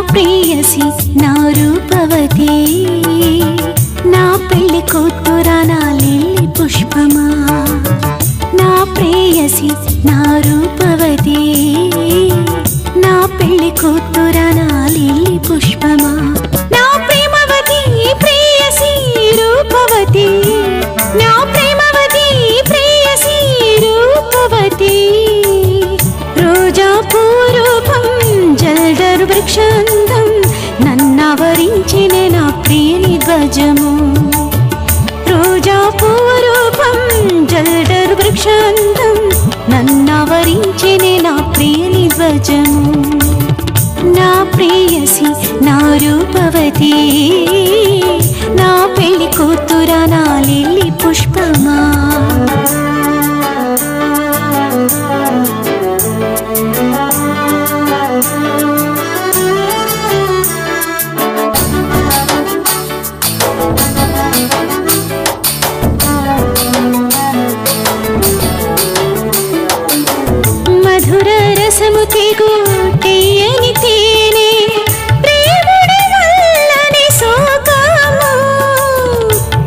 ప్రేయసి నా రూపవతి నా పెళ్లి కూతురా నా లిల్లీ పుష్పమా నా ప్రేయసి నా రూపవతి నా పెళ్లి కూతురా నా లిల్లీ పుష్పమా నా ప్రేమవతి ప్రేయసి రూపవతి నా ప్రేమవతి ప్రేయసి రూపవతి రోజా పూరూపం జల్దరు వృక్షాంతం నన్నవరించిన నా ప్రియని ధ్వజము రోజా పూరూపం జల్దరు వృక్షాంతం నన్నవరించిన నా ప్రియని ధ్వజము నా ప్రేయసి నా రూపవతి నా పెళ్లి కూతురా నా లిల్లీ పుష్పమా మధుర రసము తీయని తేనె ప్రేముడి వల్లని సోకము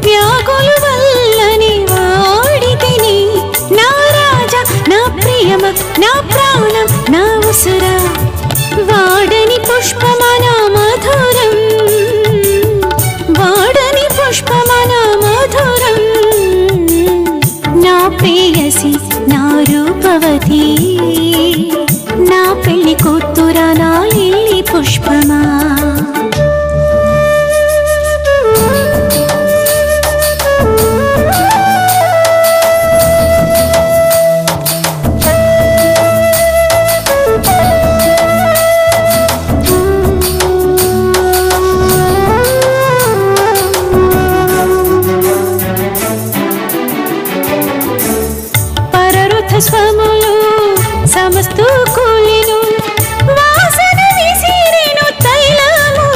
వ్యాకులు వల్లని వాడితిని నా రాజా నా ప్రియమ నా ప్రాణం నా ఉసురా వాడని పుష్పమా నా మధురం వాడని పుష్పమా నా మధురం నా ప్రేయసి నా రూపవతి నా పెళ్లి కూతురా నా లిల్లీ పుష్పమా స్వములు సమస్తు కూలిను వాసన విసిరిను తైలము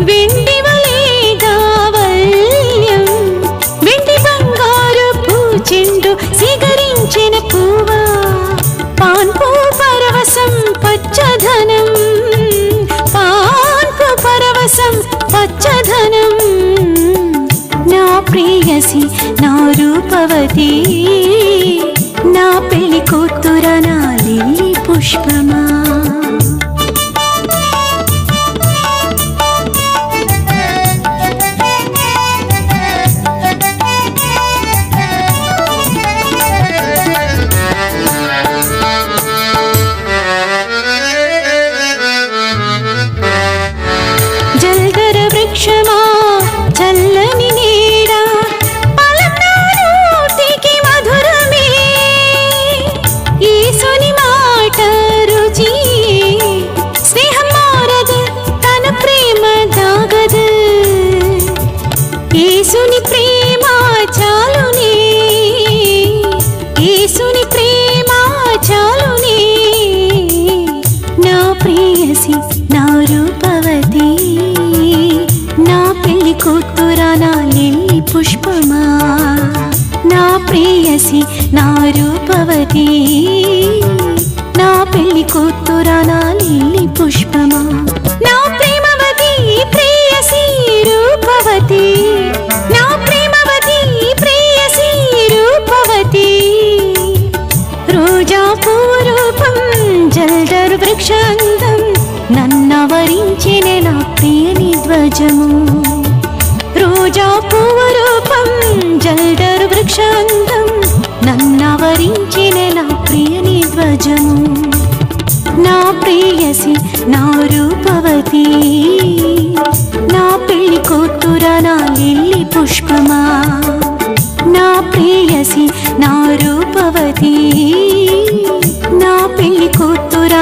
వెండి వలె దావల్యం వెండి బంగారు పూచెండు సిగరించిన పువ్వా పాన్పు పరవశం పచ్చధనం పాన్పు పరవశం పచ్చధనం నా ప్రేయసి నా రూపవతి నా పెళ్లి కూతురా నా లిల్లీ పుష్పమా జల్దర వృక్షమా చల్లని నీడా పలనాటికి మధురమే యేసుని మాట రుచి స్నేహం మారదు తన ప్రేమ దాగదు యేసుని ప్రేమ చాలునే యేసుని ప్రేమ చాలునే నా ప్రేయసి నా రూపవతి నా పెళ్లి కూతురా నా లిల్లీ పుష్పమా నా ప్రేయసి నా రూపవతి నా పెళ్లి కూతురా నా లిల్లీ పుష్పమా నా ప్రేమవతి ప్రేయసి రూపవతి నా ప్రేమవతి ప్రేయసి రూపవతి రోజా పూరూపం జల్దరు వృక్షాంతం నన్నవరించిన నా ప్రియని ధ్వజము రోజా పూరూపం జల్దరు వృక్షాంతం నన్నవరించిన నా ప్రియని ధ్వజము నా ప్రేయసి నా రూపవతి నా పెళ్లి కూతురా నా లిల్లీ పుష్పమా నా ప్రేయసి నా రూపవతి నా పెళ్లి కూతురా